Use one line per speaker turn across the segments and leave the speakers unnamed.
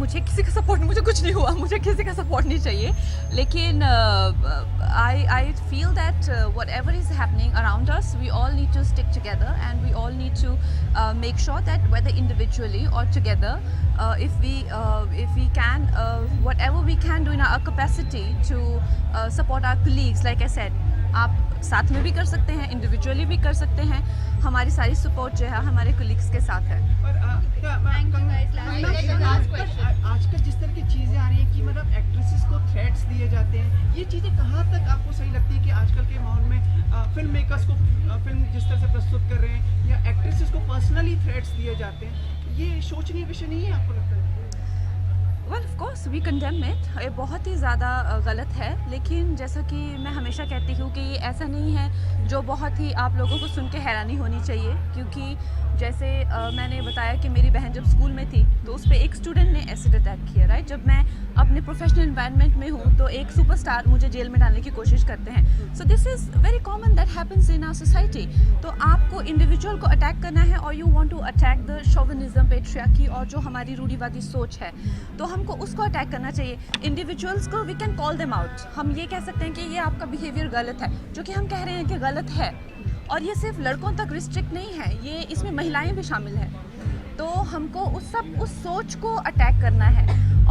मुझे किसी का सपोर्ट, मुझे कुछ नहीं हुआ, मुझे किसी का सपोर्ट नहीं चाहिए, लेकिन I feel that whatever is happening around us, we all need to stick together and we all need to make sure that whether individually और together if we can whatever we can do in our capacity to support our colleagues, like I said, आप साथ में भी कर सकते हैं, individually भी कर सकते हैं, हमारी सारी सपोर्ट जो है हमारे कोलीग्स के साथ है।
आजकल जिस तरह की चीज़ें आ रही हैं कि मतलब एक्ट्रेसेस को थ्रेट्स दिए जाते हैं, ये चीज़ें कहाँ तक आपको सही लगती है कि आजकल के माहौल में फिल्म मेकर्स को फिल्म जिस तरह से प्रस्तुत कर रहे हैं या एक्ट्रेसेस को पर्सनली थ्रेट्स दिए जाते हैं, ये सोचनीय विषय नहीं है आपको लगता है?
Well of course we condemn it, ये बहुत ही ज़्यादा गलत है, लेकिन जैसा कि मैं हमेशा कहती हूँ कि ये ऐसा नहीं है जो बहुत ही आप लोगों को सुन के हैरानी होनी चाहिए, क्योंकि जैसे मैंने बताया कि मेरी बहन जब स्कूल में थी तो उस पर एक स्टूडेंट ने एसिड अटैक किया, राइट। जब मैं अपने प्रोफेशनल एनवायरनमेंट में हूँ तो एक सुपरस्टार मुझे जेल में डालने की कोशिश करते हैं। So this is very common that happens in our society. तो आपको इंडिविजुअल को अटैक करना है और you want to attack the chauvinism, patriarchy और जो हमारी रूढ़िवादी सोच है, तो हमको उसको अटैक करना चाहिए। इंडिविजुअल्स को we can call them out, हम ये कह सकते हैं कि ये आपका बिहेवियर गलत है, जो कि हम कह रहे हैं कि गलत है। और ये सिर्फ लड़कों तक रिस्ट्रिक्ट नहीं है, ये इसमें महिलाएं भी शामिल हैं। तो हमको उस सोच को अटैक करना है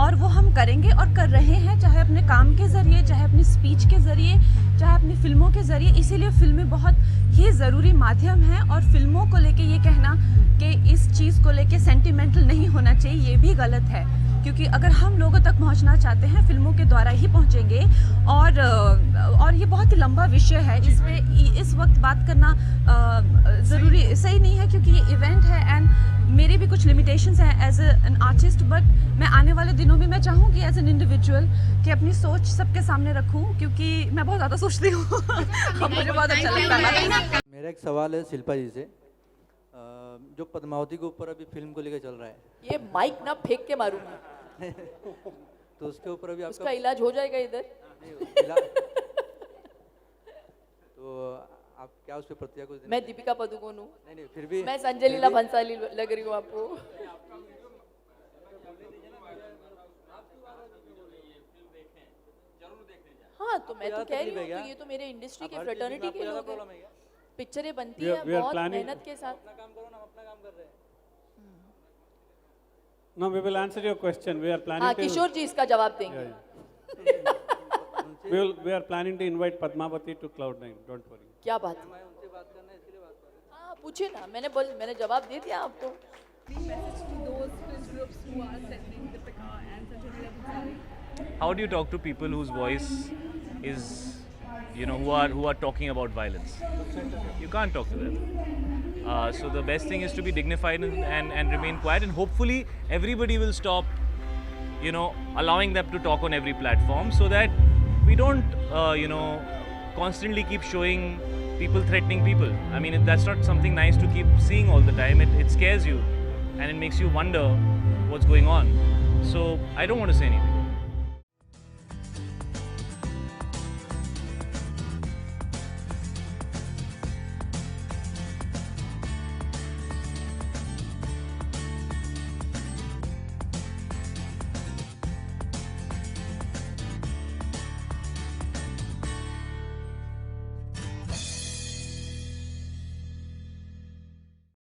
और वो हम करेंगे और कर रहे हैं, चाहे अपने काम के ज़रिए, चाहे अपनी स्पीच के ज़रिए, चाहे अपनी फिल्मों के ज़रिए। इसीलिए फिल्में बहुत ही ज़रूरी माध्यम हैं और फिल्मों को लेके ये कहना कि इस चीज़ को लेके सेंटिमेंटल नहीं होना चाहिए, ये भी गलत है, क्योंकि अगर हम लोगों तक पहुंचना चाहते हैं फिल्मों के द्वारा ही पहुंचेंगे। और ये बहुत ही लंबा विषय है, इस पे इस वक्त बात करना ज़रूरी सही नहीं है, क्योंकि ये इवेंट है एंड मेरे भी कुछ लिमिटेशंस हैं एज एन आर्टिस्ट। बट मैं आने वाले दिनों में मैं चाहूँगी एज एन इंडिविजुअल कि अपनी सोच सबके सामने रखूँ, क्योंकि मैं बहुत ज़्यादा सोचती हूँ मुझे बहुत अच्छा लगता है।
मेरा एक सवाल है शिल्पा जी से, जो पद्मावती के ऊपर अभी फिल्म को लेकर चल रहा है,
ये माइक ना फेंक के मारूंगी
तो उसके ऊपर अभी
उसका इलाज हो जाएगा इधर।
तो आप क्या उस पर प्रतिक्रिया कुछ देना?
मैं दीपिका पादुकोण हूँ।
नहीं फिर भी
मैं संजय लीला भंसाली लग रही हूँ आपको। हाँ तो मैं तो कह रही हूँ कि ये तो मेरे इंडस्ट्री के फ्रेटर्निटी के लोग हैं, पिक्चरें बनती है बहुत मेहनत के साथ।
No, we will answer your question. We are planning.
हाँ किशोर जी इसका जवाब देंगे।
We are planning to invite Padmavati to Cloud9. Don't worry.
क्या बात है? हाँ पूछे ना, मैंने जवाब दे दिया आपको।
How do you talk to people whose voice is, who are talking about violence? You can't talk to them. So the best thing is to be dignified and remain quiet, and hopefully everybody will stop, allowing them to talk on every platform, so that we don't, constantly keep showing people threatening people. I mean, that's not something nice to keep seeing all the time. It scares you and it makes you wonder what's going on. So I don't want to say anything.